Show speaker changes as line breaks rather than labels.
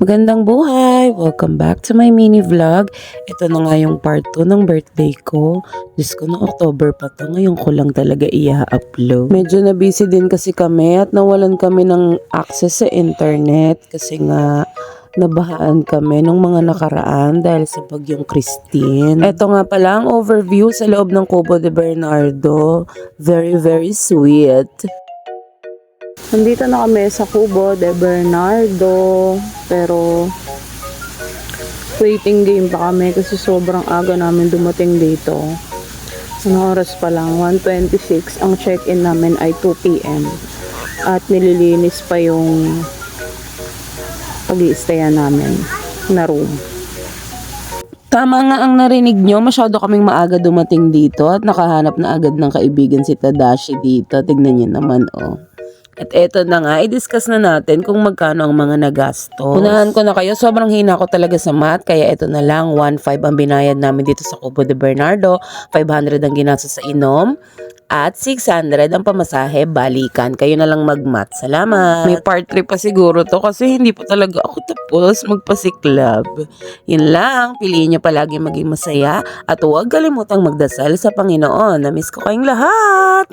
Magandang buhay! Welcome back to my mini vlog. Ito na nga yung part 2 ng birthday ko. Diyos ko, no October pa to. Ngayon ko lang talaga i-upload. Medyo na busy din kasi kami at nawalan kami ng access sa internet kasi nga nabahaan kami nung mga nakaraan dahil sa bagyong Christine. Ito nga pala ang overview sa loob ng Cubo de Bernardo. Very, very sweet. Nandito na kami sa Cubo de Bernardo, pero waiting game pa kami kasi sobrang aga namin dumating dito. Anong oras pa lang? 1:26. Ang check-in namin ay 2 p.m. At nililinis pa yung pag-i-stayan namin na room. Tama nga ang narinig nyo, masyado kaming maaga dumating dito at nakahanap na agad ng kaibigan si Tadashi dito. Tignan nyo naman, oh. At eto na nga, i-discuss na natin kung magkano ang mga nagastos. Unahan ko na kayo, sobrang hina ko talaga sa math, kaya eto na lang, 1,500 ang binayad namin dito sa Cubo de Bernardo, 500 ang ginastos sa inom, at 600 ang pamasahe, balikan. Kayo na lang mag-math. Salamat! May part 3 pa siguro to kasi hindi pa talaga ako tapos magpasiklab. Yun lang, piliin nyo palagi maging masaya at huwag kalimutang magdasal sa Panginoon. Na-miss ko kayong lahat!